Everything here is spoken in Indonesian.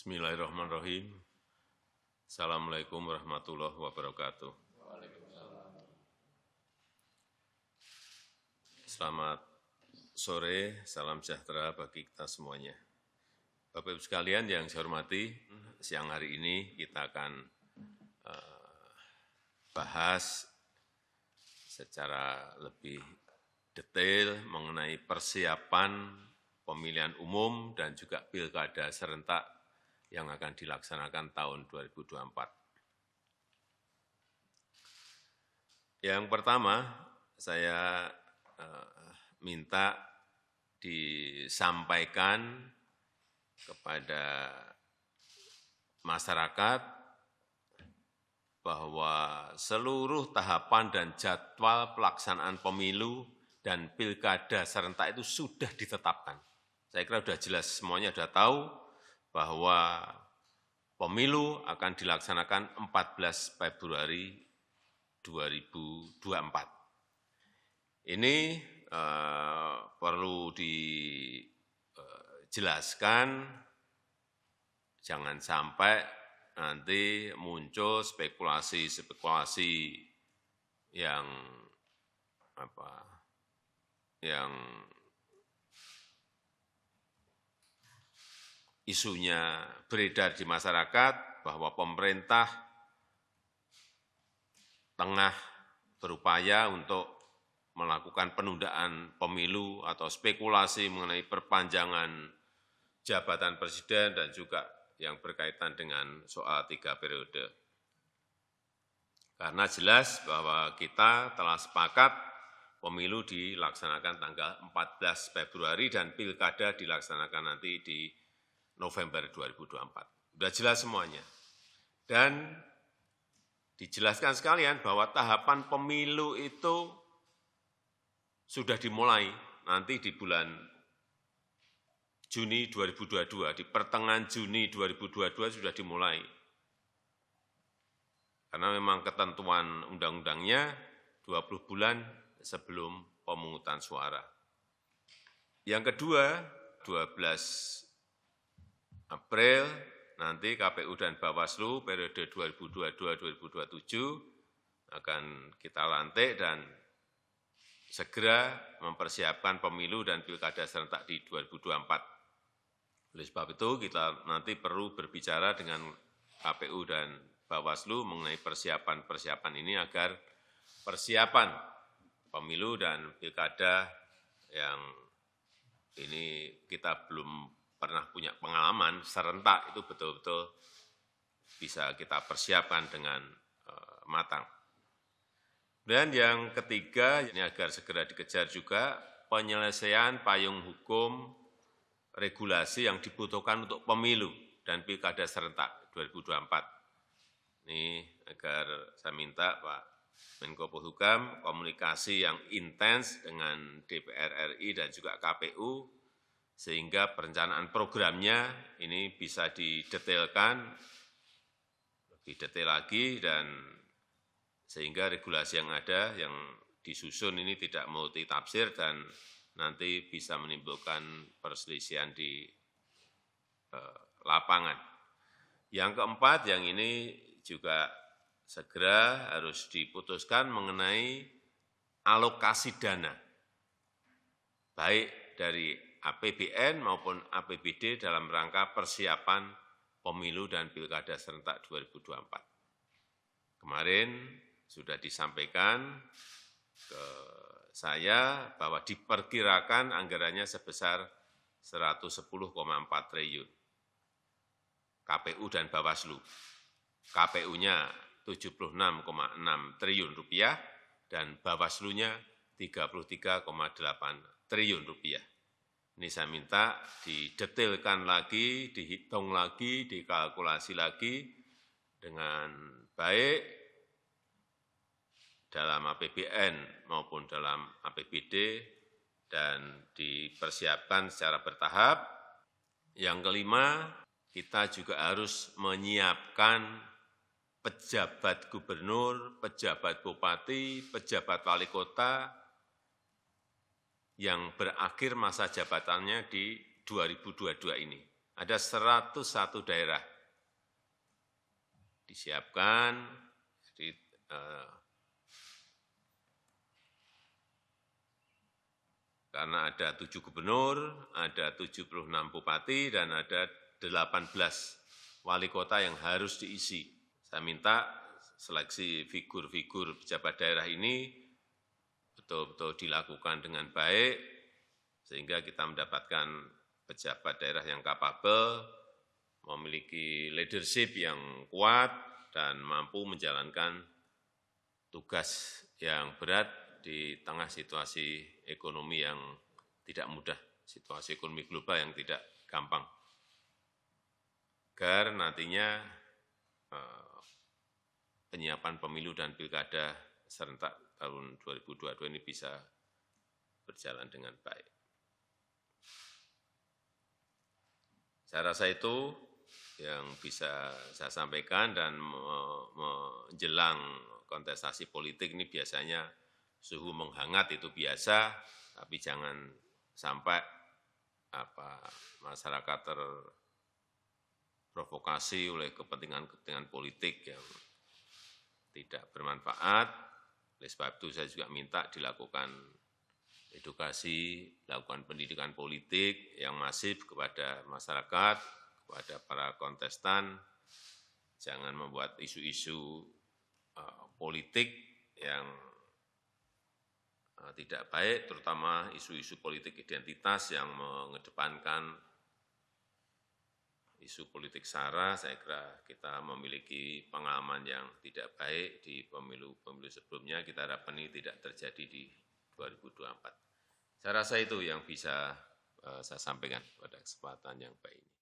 Bismillahirrahmanirrahim. Assalamualaikum warahmatullahi wabarakatuh. Selamat sore, salam sejahtera bagi kita semuanya. Bapak Ibu sekalian yang saya hormati, siang hari ini kita akan bahas secara lebih detail mengenai persiapan pemilihan umum dan juga pilkada serentak yang akan dilaksanakan tahun 2024. Yang pertama, saya minta disampaikan kepada masyarakat bahwa seluruh tahapan dan jadwal pelaksanaan pemilu dan pilkada serentak itu sudah ditetapkan. Saya kira sudah jelas, semuanya sudah tahu bahwa pemilu akan dilaksanakan 14 Februari 2024. Ini perlu dijelaskan, jangan sampai nanti muncul spekulasi-spekulasi yang isunya beredar di masyarakat bahwa pemerintah tengah berupaya untuk melakukan penundaan pemilu atau spekulasi mengenai perpanjangan jabatan presiden dan juga yang berkaitan dengan soal 3 periode. Karena jelas bahwa kita telah sepakat pemilu dilaksanakan tanggal 14 Februari dan pilkada dilaksanakan nanti di November 2024. Sudah jelas semuanya. Dan dijelaskan sekalian bahwa tahapan pemilu itu sudah dimulai nanti di bulan Juni 2022, di pertengahan Juni 2022 sudah dimulai. Karena memang ketentuan undang-undangnya 20 bulan sebelum pemungutan suara. Yang kedua, 12 April nanti KPU dan Bawaslu periode 2022-2027 akan kita lantik dan segera mempersiapkan pemilu dan pilkada serentak di 2024. Oleh sebab itu kita nanti perlu berbicara dengan KPU dan Bawaslu mengenai persiapan-persiapan ini agar persiapan pemilu dan pilkada yang ini kita belum pernah punya pengalaman serentak itu betul-betul bisa kita persiapkan dengan matang. Dan yang ketiga, ini agar segera dikejar juga penyelesaian payung hukum regulasi yang dibutuhkan untuk pemilu dan pilkada serentak 2024. Ini agar saya minta Pak Menko Polhukam komunikasi yang intens dengan DPR RI dan juga KPU sehingga perencanaan programnya ini bisa didetailkan lebih detail lagi dan sehingga regulasi yang ada yang disusun ini tidak multitafsir dan nanti bisa menimbulkan perselisihan di lapangan. Yang keempat, yang ini juga segera harus diputuskan mengenai alokasi dana, baik dari APBN maupun APBD dalam rangka persiapan pemilu dan pilkada serentak 2024. Kemarin sudah disampaikan ke saya bahwa diperkirakan anggarannya sebesar 110,4 triliun. KPU dan Bawaslu. KPU-nya 76,6 triliun rupiah dan Bawaslu-nya 33,8 triliun rupiah. Ini saya minta didetailkan lagi, dihitung lagi, dikalkulasi lagi dengan baik dalam APBN maupun dalam APBD dan dipersiapkan secara bertahap. Yang kelima, kita juga harus menyiapkan pejabat gubernur, pejabat bupati, pejabat wali kota yang berakhir masa jabatannya di 2022 ini. ada 101 daerah disiapkan, jadi karena ada 7 gubernur, ada 76 bupati, dan ada 18 wali kota yang harus diisi. Saya minta seleksi figur-figur pejabat daerah ini betul-betul dilakukan dengan baik, sehingga kita mendapatkan pejabat daerah yang kapabel, memiliki leadership yang kuat, dan mampu menjalankan tugas yang berat di tengah situasi ekonomi yang tidak mudah, situasi ekonomi global yang tidak gampang. Agar nantinya penyiapan pemilu dan pilkada serentak tahun 2022 ini bisa berjalan dengan baik. Saya rasa itu yang bisa saya sampaikan, dan menjelang kontestasi politik ini biasanya suhu menghangat, itu biasa, tapi jangan sampai masyarakat terprovokasi oleh kepentingan-kepentingan politik yang tidak bermanfaat. Oleh sebab itu saya juga minta dilakukan edukasi, lakukan pendidikan politik yang masif kepada masyarakat, kepada para kontestan. Jangan membuat isu-isu politik yang tidak baik, terutama isu-isu politik identitas yang mengedepankan isu politik SARA. Saya kira kita memiliki pengalaman yang tidak baik di pemilu-pemilu sebelumnya. Kita harapkan ini tidak terjadi di 2024. Saya rasa itu yang bisa saya sampaikan pada kesempatan yang baik ini.